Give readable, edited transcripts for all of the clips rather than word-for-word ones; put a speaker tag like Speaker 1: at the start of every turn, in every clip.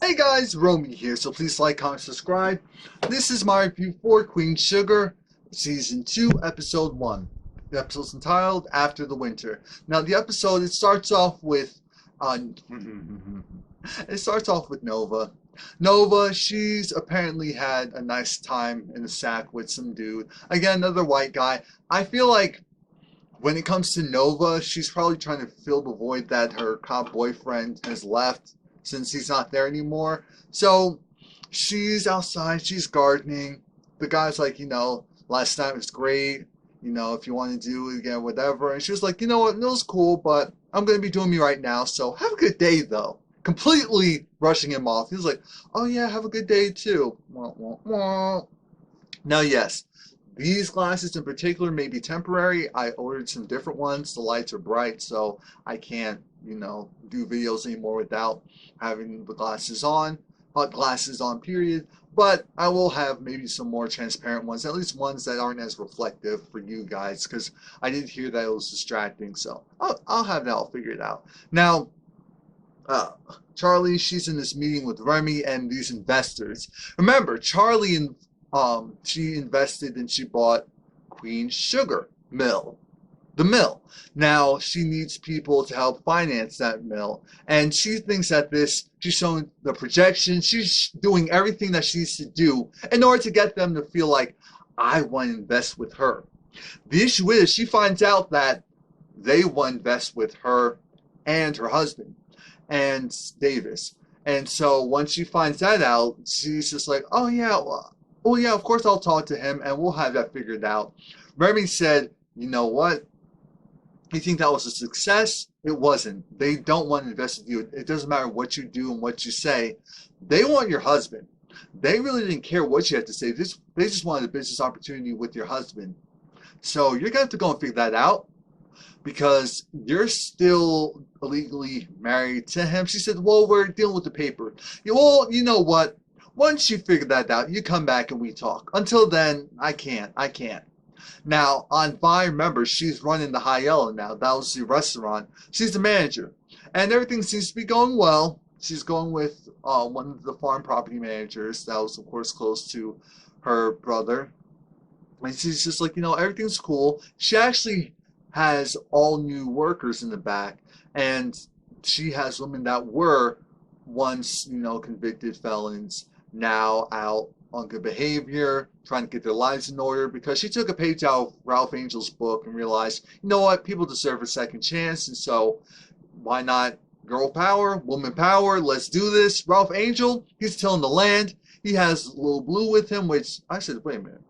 Speaker 1: Hey guys, Romie here, so please like, comment, subscribe. This is my review for Queen Sugar, Season 2, Episode 1. The episode's entitled After the Winter. Now the episode, it starts off with Nova. Nova, she's apparently had a nice time in the sack with some dude. Again, another white guy. I feel like when it comes to Nova, she's probably trying to fill the void that her cop boyfriend has left since he's not there anymore. So she's outside, she's gardening. The guy's like, last night was great. If you want to do it again, whatever. And she was like, you know what, it was cool, but I'm going to be doing me right now. So have a good day, though. Completely brushing him off. He was like, oh yeah, have a good day, too. Wah, wah, wah. Now, yes, these glasses in particular may be temporary. I ordered some different ones. The lights are bright, so I can't, do videos anymore without having the glasses on. Glasses on, period. But I will have maybe some more transparent ones, at least ones that aren't as reflective for you guys, because I did hear that it was distracting. So I'll have that all figured out. Now, Charlie, she's in this meeting with Remy and these investors. Remember, Charlie and she invested and she bought Queen Sugar Mill, the mill. Now she needs people to help finance that mill, and she thinks that she's showing the projection. She's doing everything that she needs to do in order to get them to feel like I want to invest with her. The issue is she finds out that they want to invest with her and her husband and Davis. And so once she finds that out, she's just like, oh yeah, well, yeah, of course I'll talk to him and we'll have that figured out. Remy said, you know what? You think that was a success? It wasn't. They don't want to invest with you. It doesn't matter what you do and what you say. They want your husband. They really didn't care what you had to say. They just wanted a business opportunity with your husband. So you're going to have to go and figure that out because you're still illegally married to him. She said, well, we're dealing with the paper. Well, you know what? Once you figure that out, you come back and we talk. Until then, I can't. Now, on Vi, remember, she's running the High Yellow now. That was the restaurant. She's the manager. And everything seems to be going well. She's going with one of the farm property managers. That was, of course, close to her brother. And she's just like, everything's cool. She actually has all new workers in the back. And she has women that were once, convicted felons, now out on good behavior, trying to get their lives in order, because she took a page out of Ralph Angel's book and realized, you know what, people deserve a second chance, and so why not girl power, woman power, let's do this. Ralph Angel, he's tilling the land. He has Little Blue with him, which I said, wait a minute.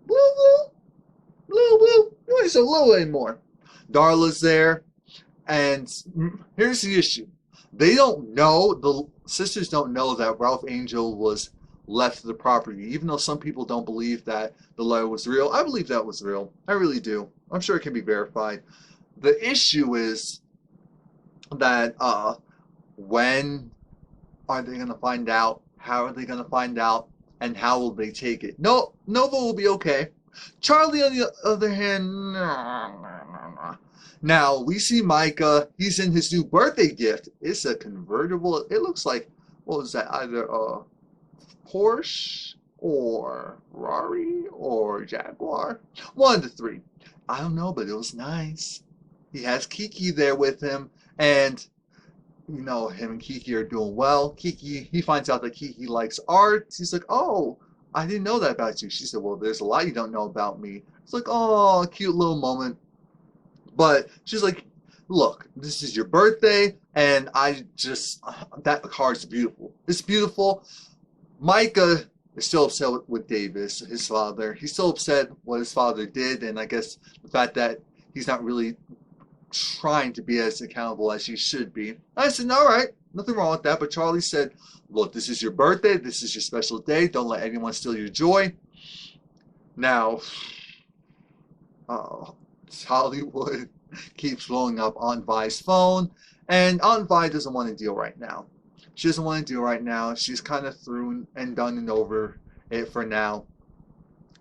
Speaker 1: Blue, you ain't so little anymore. Darla's there, and here's the issue. They don't know, the sisters don't know that Ralph Angel was left the property, even though some people don't believe that the letter was real. I believe that was real. I really do. I'm sure it can be verified. The issue is that when are they going to find out? How are they going to find out? And how will they take it? No, Nova will be okay. Charlie, on the other hand, Now, we see Micah. He's in his new birthday gift. It's a convertible. It looks like, what was that? Either a Porsche or Ferrari or Jaguar. One of the three. I don't know, but it was nice. He has Kiki there with him. And, him and Kiki are doing well. Kiki, he finds out that Kiki likes art. He's like, oh, I didn't know that about you. She said, well, there's a lot you don't know about me. It's like, oh, cute little moment. But she's like, look, this is your birthday, and that card's beautiful. It's beautiful. Micah is still upset with Davis, his father. He's still upset what his father did, and I guess the fact that he's not really trying to be as accountable as he should be. I said, all right, nothing wrong with that. But Charlie said, look, this is your birthday. This is your special day. Don't let anyone steal your joy. Now, Hollywood keeps blowing up Aunt Vi's phone, and Aunt Vi doesn't want to deal right now. She doesn't want to deal right now. She's kind of through and done and over it for now.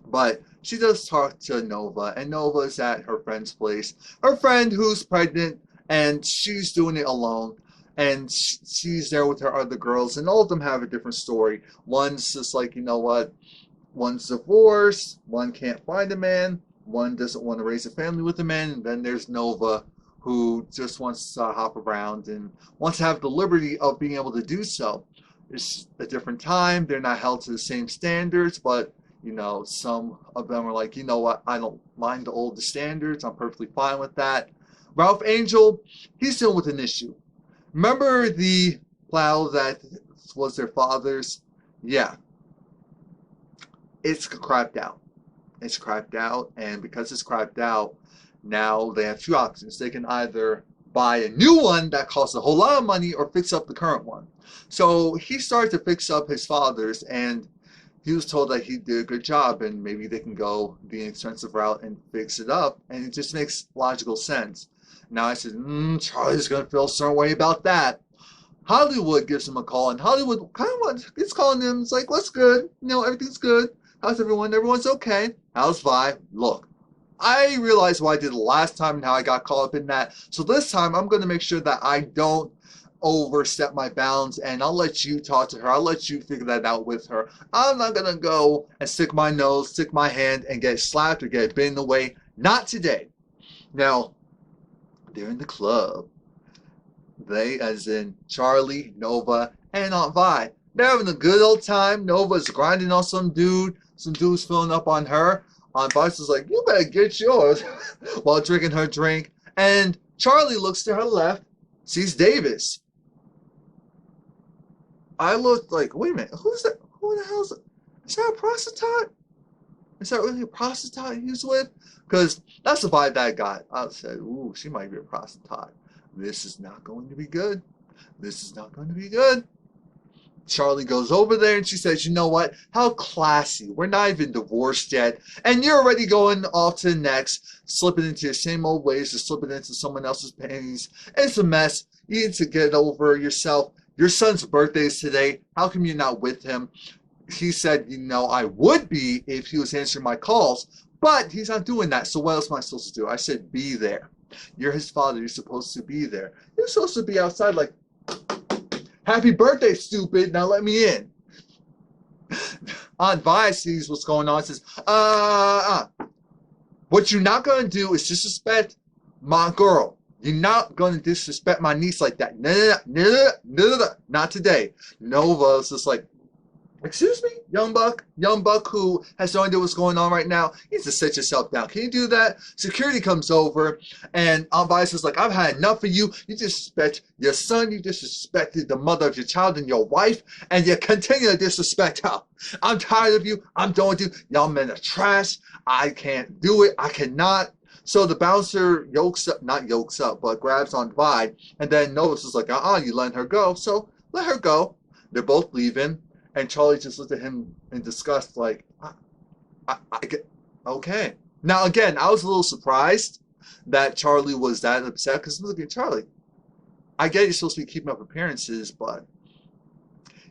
Speaker 1: But she does talk to Nova, and Nova's at her friend's place. Her friend who's pregnant, and she's doing it alone. and she's there with her other girls, and all of them have a different story. One's just like, you know what, one's divorced, one can't find a man, one doesn't want to raise a family with a man, and then there's Nova, who just wants to hop around and wants to have the liberty of being able to do so. It's a different time. They're not held to the same standards, but you know, some of them are like, you know what, I don't mind the old standards. I'm perfectly fine with that. Ralph Angel, he's dealing with an issue. Remember the plow that was their father's? Yeah, it's crapped out. It's crapped out, and because it's crapped out, now they have two options. They can either buy a new one that costs a whole lot of money or fix up the current one. So he started to fix up his father's, and he was told that he did a good job, and maybe they can go the expensive route and fix it up, and it just makes logical sense. Now I said, Charlie's going to feel a certain way about that. Hollywood gives him a call, and Hollywood kind of gets calling him. It's like, what's good? You know, everything's good. How's everyone? Everyone's okay. How's Vi? Look, I realized what I did last time and how I got caught up in that. So this time, I'm going to make sure that I don't overstep my bounds, and I'll let you talk to her. I'll let you figure that out with her. I'm not going to go and stick my nose, stick my hand, and get slapped or get bitten away. Not today. Now, they're in the club. They, as in Charlie, Nova, and Aunt Vi. They're having a good old time. Nova's grinding on some dude. Some dude's filling up on her. Aunt Vi's is like, you better get yours, while drinking her drink. And Charlie looks to her left, sees Davis. I looked like, wait a minute, who's that? Who the hell is that? Is that a prostitute? Is that really a prostitute he's with? Because that's the vibe that I got. I said, ooh, she might be a prostitute. This is not going to be good. This is not going to be good. Charlie goes over there and she says, you know what? How classy. We're not even divorced yet. And you're already going off to the next, slipping into your same old ways, or slipping into someone else's panties. It's a mess. You need to get over yourself. Your son's birthday is today. How come you're not with him? He said, you know, I would be if he was answering my calls, but he's not doing that. So what else am I supposed to do? I said, be there. You're his father. You're supposed to be there. You're supposed to be outside like, happy birthday, stupid. Now let me in. Aunt Vi sees what's going on and says, what you're not going to do is disrespect my girl. You're not going to disrespect my niece like that. No, not today. Nova's just like, excuse me, young buck who has no idea what's going on right now. You need to sit yourself down. Can you do that? Security comes over, and Aunt Vice is like, I've had enough of you. You disrespect your son. You disrespected the mother of your child and your wife, and you continue to disrespect her. I'm tired of you. I'm done with you. Y'all men are trash. I can't do it. I cannot. So the bouncer not yokes up, but grabs Aunt Vi, and then Nova's is like, you letting her go. So let her go. They're both leaving. And Charlie just looked at him in disgust, like, okay. Now, again, I was a little surprised that Charlie was that upset, because look at Charlie. I get you're supposed to be keeping up appearances, but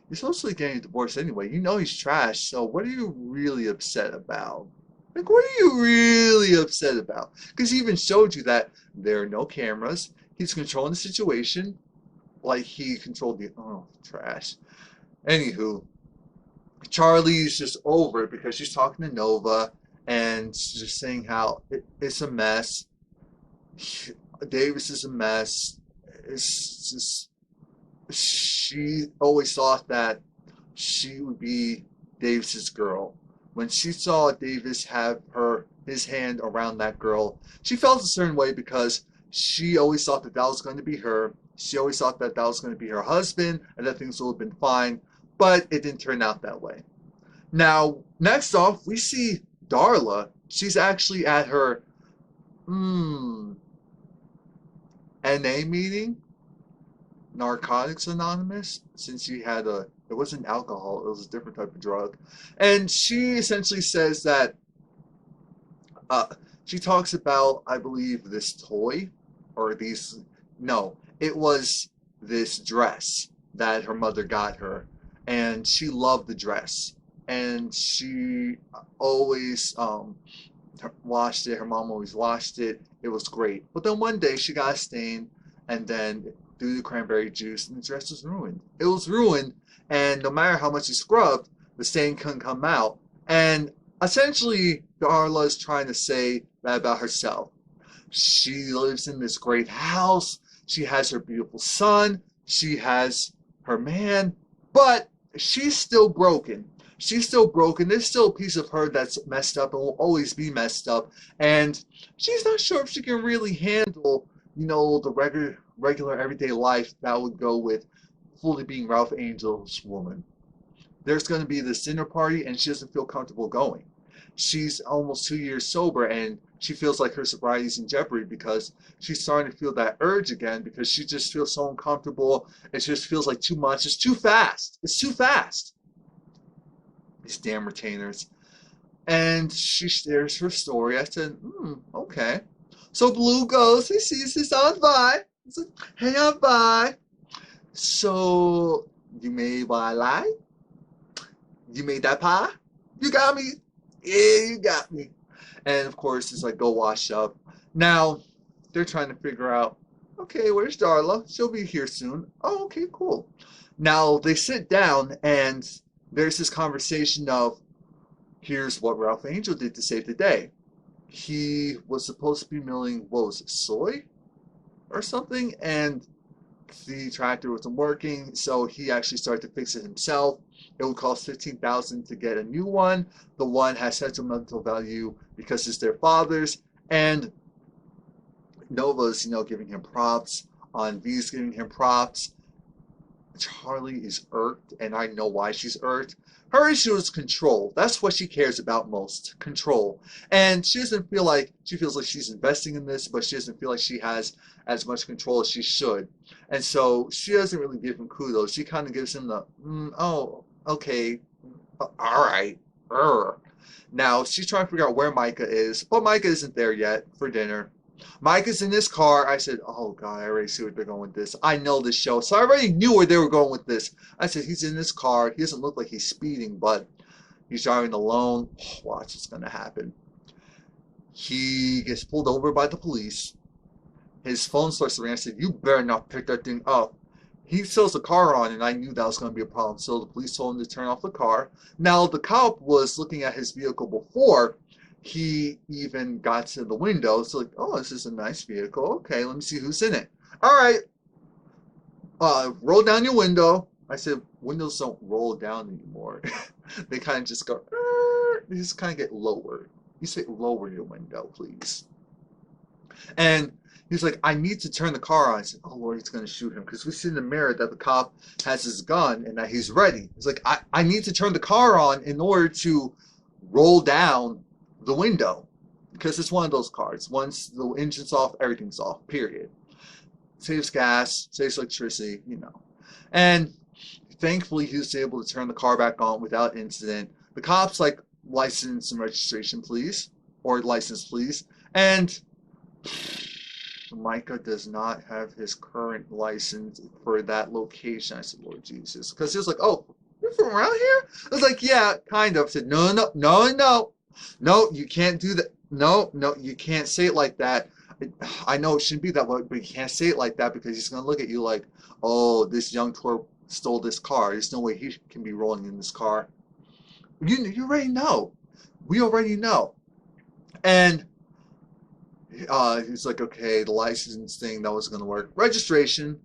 Speaker 1: you're supposed to be getting a divorce anyway. You know he's trash, so what are you really upset about? Like, what are you really upset about? Because he even showed you that there are no cameras. He's controlling the situation like he controlled the, trash. Anywho, Charlie's just over it because she's talking to Nova and she's just saying how it's a mess. Davis is a mess. It's just, she always thought that she would be Davis's girl. When she saw Davis have his hand around that girl, she felt a certain way because she always thought that was going to be her. She always thought that was going to be her husband and that things would have been fine. But it didn't turn out that way. Now, next off, we see Darla. She's actually at her NA meeting, Narcotics Anonymous, since she had it wasn't alcohol, it was a different type of drug. And she essentially says that, she talks about, I believe, this toy, or it was this dress that her mother got her. And she loved the dress, and she always washed it. Her mom always washed it. It was great. But then one day she got a stain, and then due to cranberry juice, and the dress was ruined. It was ruined, and no matter how much he scrubbed, the stain couldn't come out. And essentially, Darla is trying to say that about herself. She lives in this great house. She has her beautiful son. She has her man. But she's still broken. She's still broken. There's still a piece of her that's messed up and will always be messed up. And she's not sure if she can really handle, the regular everyday life that would go with fully being Ralph Angel's woman. There's going to be this dinner party, and she doesn't feel comfortable going. She's almost 2 years sober, and she feels like her sobriety is in jeopardy because she's starting to feel that urge again because she just feels so uncomfortable. It just feels like too much. It's too fast. It's too fast. These damn retainers. And she shares her story. I said, okay. So Blue goes, he sees this on by. He's like, hey, on by. So you made what I like? You made that pie? You got me? Yeah, you got me. And of course, it's like, go wash up. Now, they're trying to figure out, okay, where's Darla? She'll be here soon. Oh, okay, cool. Now, they sit down, and there's this conversation of, here's what Ralph Angel did to save the day. He was supposed to be milling, what was it, soy? Or something? And the tractor wasn't working, so he actually started to fix it himself. It would cost $15,000 to get a new one. The one has sentimental value because it's their father's. And Nova's, giving him props. On V's giving him props. Charlie is irked, and I know why she's irked. Her issue is control. That's what she cares about most. Control. And she doesn't feel like, she feels like she's investing in this, but she doesn't feel like she has as much control as she should. And so she doesn't really give him kudos. She kind of gives him the, oh, okay, all right. Now, she's trying to figure out where Micah is, but Micah isn't there yet for dinner. Micah's in his car. I said, oh, God, I already see where they're going with this. I know this show, so I already knew where they were going with this. I said, he's in his car. He doesn't look like he's speeding, but he's driving alone. Watch what's going to happen. He gets pulled over by the police. His phone starts to ring. I said, you better not pick that thing up. He sells the car on, and I knew that was going to be a problem. So the police told him to turn off the car. Now, the cop was looking at his vehicle before he even got to the window. So like, oh, this is a nice vehicle. Okay, let me see who's in it. All right. Roll down your window. I said, windows don't roll down anymore. They kind of just go, they just kind of get lowered. You say, lower your window, please. And he's like, I need to turn the car on. I said, oh, Lord, he's going to shoot him. Because we see in the mirror that the cop has his gun and that he's ready. He's like, I need to turn the car on in order to roll down the window. Because it's one of those cars. Once the engine's off, everything's off, period. Saves gas, saves electricity, And thankfully, he was able to turn the car back on without incident. The cop's like, license and registration, please. Or license, please. And Micah does not have his current license for that location. I said, Lord Jesus. Because he was like, oh, you're from around here? I was like, yeah, kind of. I said, no, you can't do that. No, you can't say it like that. I know it shouldn't be that way, but you can't say it like that because he's going to look at you like, oh, this young twerp stole this car. There's no way he can be rolling in this car. You already know. We already know. And he's like, okay, the license thing, that was going to work. Registration,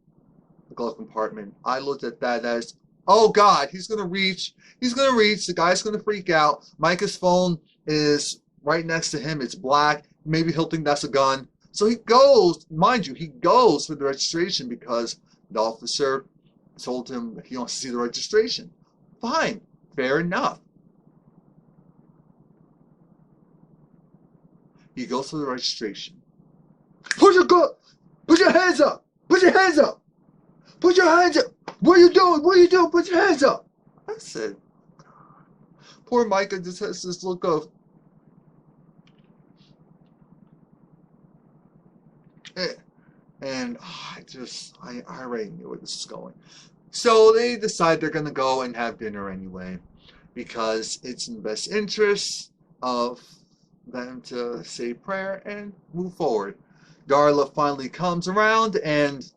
Speaker 1: the glove compartment. I looked at that as, oh, God, he's going to reach. The guy's going to freak out. Micah's phone is right next to him. It's black. Maybe he'll think that's a gun. So he goes, mind you, he goes for the registration because the officer told him he wants to see the registration. Fine. Fair enough. He goes for the registration. Put your hands up! Put your hands up! Put your hands up! What are you doing? Put your hands up! I said, poor Micah just has this look of, and I already knew where this is going. So they decide they're going to go and have dinner anyway, because it's in the best interest of them to say prayer and move forward. Darla finally comes around, and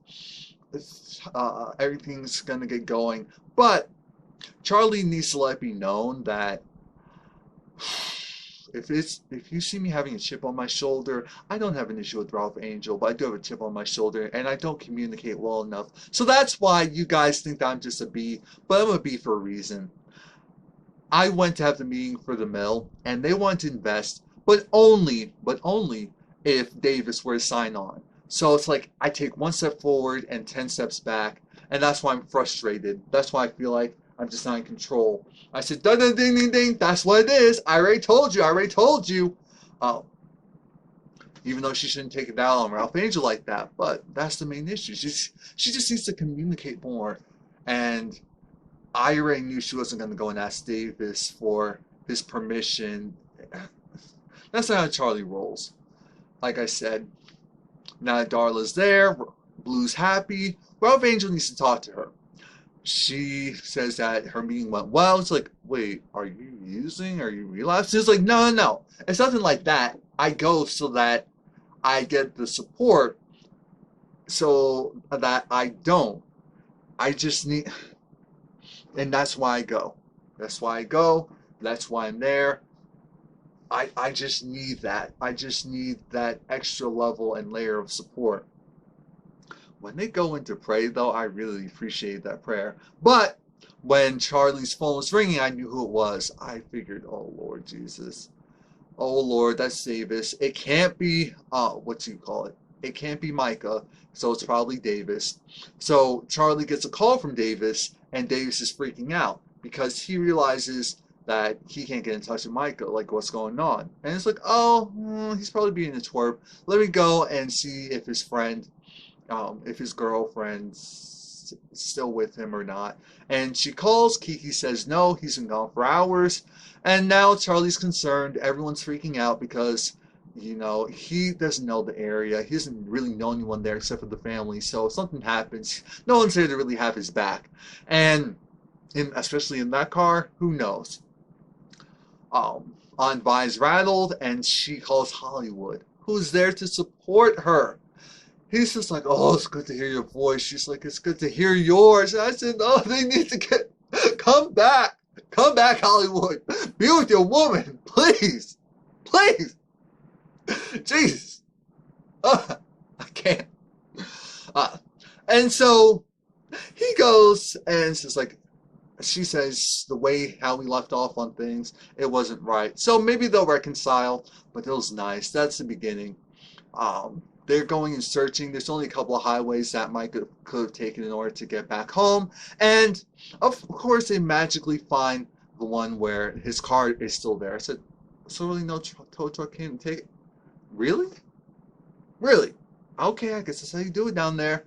Speaker 1: everything's gonna get going. But Charlie needs to let it be known that if you see me having a chip on my shoulder, I don't have an issue with Ralph Angel, but I do have a chip on my shoulder, and I don't communicate well enough. So that's why you guys think that I'm just a B, but I'm a B for a reason. I went to have the meeting for the mill, and they wanted to invest, but only if Davis were to sign on. So it's like I take one step forward and 10 steps back, and that's why I'm frustrated. That's why I feel like I'm just not in control. I said, ding, ding, ding, ding, ding. That's what it is. I already told you. I already told you. Even though she shouldn't take it down on Ralph Angel like that, but that's the main issue. She just needs to communicate more. And I already knew she wasn't going to go and ask Davis for his permission. That's not how Charlie rolls. Like I said, now that Darla's there, Blue's happy. Ralph Angel needs to talk to her. She says that her meeting went well. It's like, wait, are you using? Are you relapsing? It's like, no, no, no. It's nothing like that. I go so that I get the support so that I don't. I just need, and that's why I go. That's why I go. That's why I'm there. I just need that. I just need that extra level and layer of support. When they go in to pray, though, I really appreciate that prayer. But when Charlie's phone was ringing, I knew who it was. I figured, oh, Lord Jesus. Oh, Lord, that's Davis. It can't be, what do you call it? It can't be Micah, so it's probably Davis. So Charlie gets a call from Davis, and Davis is freaking out because he realizes that he can't get in touch with Micah, like what's going on. And it's like, oh, he's probably being a twerp. Let me go and see if his friend, if his girlfriend's still with him or not. And she calls. Kiki says no, he's been gone for hours. And now Charlie's concerned. Everyone's freaking out because, you know, he doesn't know the area. He doesn't really know anyone there except for the family. So if something happens, no one's there to really have his back. And especially in that car, who knows? Aunt Vi's rattled, and she calls Hollywood, who's there to support her. He's just like, oh, it's good to hear your voice. She's like, it's good to hear yours. And I said, no, they need to come back. Come back, Hollywood. Be with your woman, please. Please. Jesus. I can't. And so he goes, and it's just like, she says the way how we left off on things, it wasn't right. So maybe they'll reconcile, but it was nice. That's the beginning. They're going and searching. There's only a couple of highways that Micah could have taken in order to get back home. And, of course, they magically find the one where his car is still there. I said, so really no tow truck came to take it? Really? Really? Okay, I guess that's how you do it down there.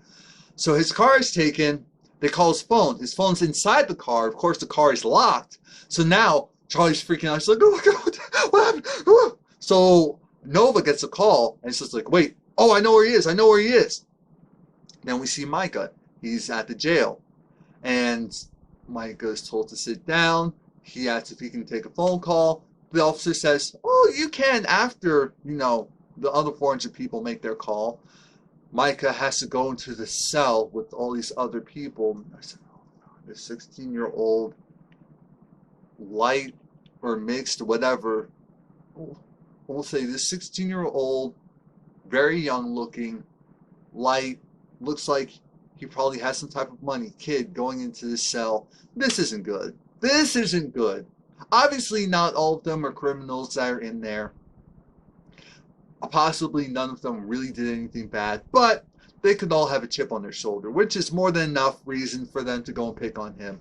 Speaker 1: So his car is taken. They call his phone. His phone's inside the car. Of course, the car is locked. So now Charlie's freaking out. He's like, oh my God, what happened? So Nova gets a call, and it's just like, wait, oh, I know where he is. I know where he is. Then we see Micah. He's at the jail. And Micah is told to sit down. He asks if he can take a phone call. The officer says, oh, you can after, you know, the other 400 people make their call. Micah has to go into the cell with all these other people. I said, oh, this 16-year-old, light or mixed, whatever. We'll say this 16-year-old, very young looking, light, looks like he probably has some type of money, kid going into the cell. This isn't good. This isn't good. Obviously, not all of them are criminals that are in there. Possibly none of them really did anything bad, but they could all have a chip on their shoulder, which is more than enough reason for them to go and pick on him.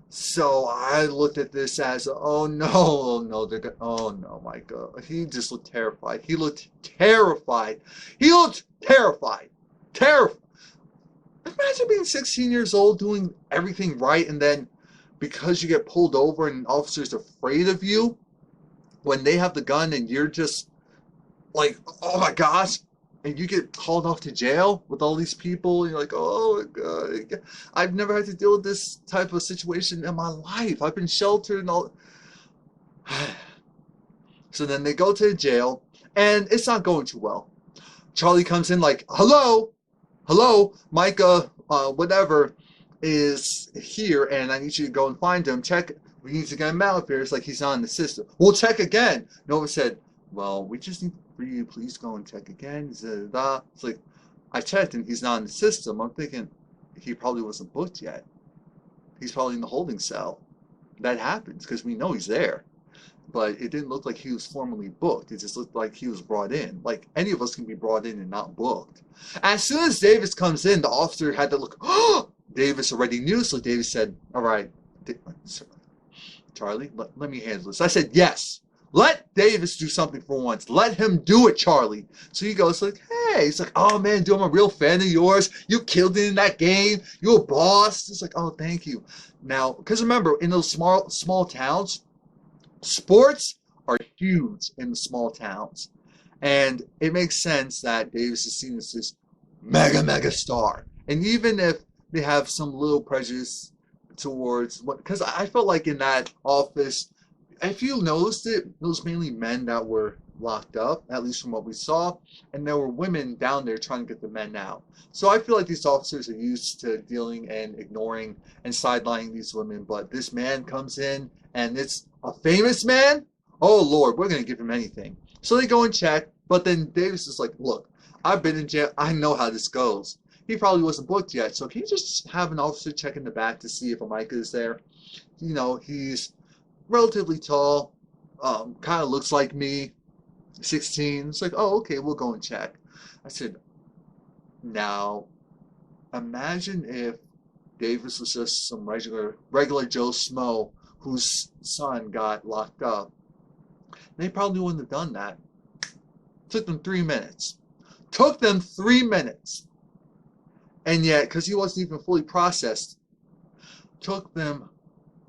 Speaker 1: So I looked at this as, oh no, oh no, Micah. He just looked terrified. He looked terrified. He looked terrified. Terrified. Imagine being 16 years old doing everything right, and then because you get pulled over and an officer's afraid of you, when they have the gun and you're just like, oh my gosh, and you get called off to jail with all these people, and you're like, oh my God, I've never had to deal with this type of situation in my life. I've been sheltered and all. So then they go to the jail, and it's not going too well. Charlie comes in like, hello, Micah whatever is here, and I need you to go and find him. Check. We need to get him out of here. It's like he's not in the system. We'll check again. Nova said, well, we just need for you to please go and check again. It's like, I checked and he's not in the system. I'm thinking he probably wasn't booked yet. He's probably in the holding cell. That happens because we know he's there. But it didn't look like he was formally booked. It just looked like he was brought in. Like, any of us can be brought in and not booked. As soon as Davis comes in, the officer had to look, oh! Davis already knew, so Davis said, all right, Charlie, let me handle this. I said, yes. Let Davis do something for once. Let him do it, Charlie. So he goes like, hey. He's like, oh, man, dude, I'm a real fan of yours. You killed it in that game. You're a boss. It's like, oh, thank you. Now, because remember, in those small towns, sports are huge in the small towns. And it makes sense that Davis is seen as this mega star. And even if they have some little prejudice towards what, because I felt like in that office, if you noticed it, it was mainly men that were locked up, at least from what we saw, and there were women down there trying to get the men out. So I feel like these officers are used to dealing and ignoring and sidelining these women, but this man comes in, and it's a famous man? Oh, Lord, we're going to give him anything. So they go and check, but then Davis is like, look, I've been in jail. I know how this goes. He probably wasn't booked yet, so can you just have an officer check in the back to see if a Micah is there? You know, he's relatively tall, kind of looks like me, 16. It's like, oh, okay, we'll go and check. I said, now, imagine if Davis was just some regular Joe Smo whose son got locked up. They probably wouldn't have done that. Took them 3 minutes. Took them 3 minutes. And yet, because he wasn't even fully processed, took them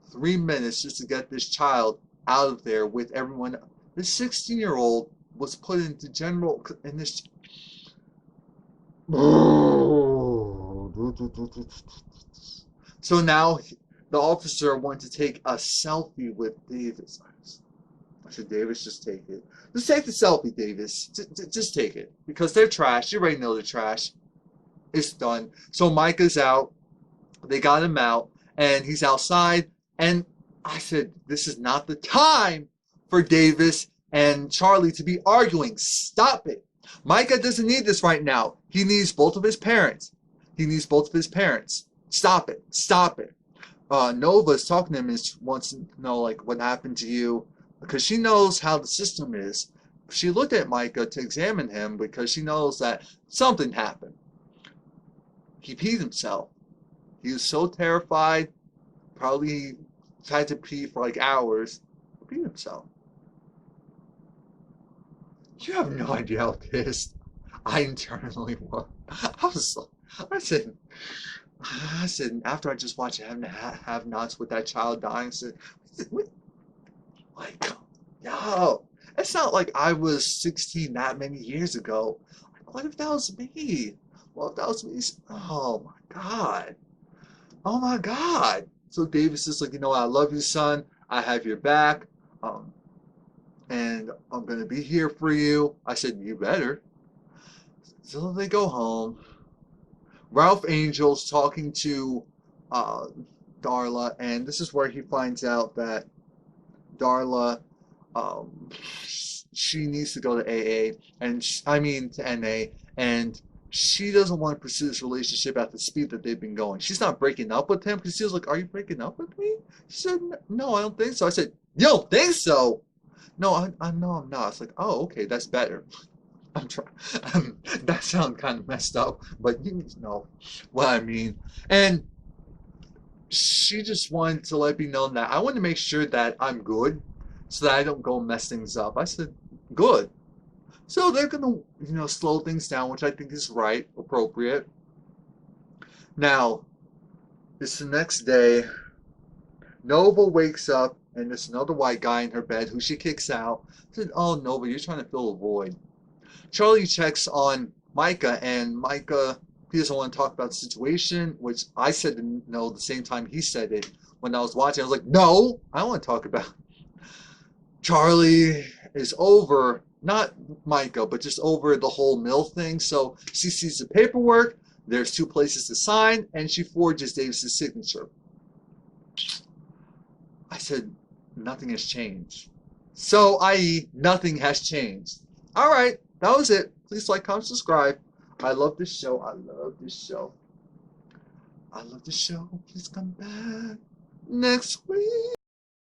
Speaker 1: 3 minutes just to get this child out of there with everyone. This 16-year-old was put into general, in this. So now the officer wanted to take a selfie with Davis. I said, Davis, just take it. Just take the selfie, Davis. Just take it. Because they're trash. You already know they're trash. It's done. So Micah's out. They got him out. And he's outside. And I said, this is not the time for Davis and Charlie to be arguing. Stop it. Micah doesn't need this right now. He needs both of his parents. He needs both of his parents. Stop it. Stop it. Nova's talking to him and wants to know, like, what happened to you. Because she knows how the system is. She looked at Micah to examine him because she knows that something happened. He peed himself. He was so terrified. Probably had to pee for like hours. He peed himself. You have no idea how pissed I internally was. I said, after I just watched Have Nots with that child dying, I said, like, yo, it's not like I was 16 that many years ago. Like, what if that was me? What if that was me? Oh my God. Oh my God. So Davis is like, you know, I love you, son. I have your back. And I'm going to be here for you. I said, you better. So they go home. Ralph Angel's talking to Darla, and this is where he finds out that Darla, she needs to go to AA, and to NA, and she doesn't want to pursue this relationship at the speed that they've been going. She's not breaking up with him because she was like, are you breaking up with me? She said, no, I don't think so. I said, you don't think so? No, I know I'm not. It's like, oh, okay, that's better. I'm trying. That sounds kind of messed up, but you know what I mean. And she just wanted to let me know that I want to make sure that I'm good so that I don't go mess things up. I said, good. So they're going to, slow things down, which I think is right, appropriate. Now, it's the next day. Nova wakes up, and there's another white guy in her bed who she kicks out. I said, oh, Nova, you're trying to fill a void. Charlie checks on Micah, and Micah, he doesn't want to talk about the situation, which I said no the same time he said it when I was watching. I was like, no, I don't want to talk about it. Charlie is over, not Micah, but just over the whole mill thing. So she sees the paperwork. There's 2 places to sign, and she forges Davis's signature. I said, nothing has changed. So, i.e., nothing has changed. All right, that was it. Please like, comment, subscribe. I love this show. I love this show. I love this show. Please come back next week.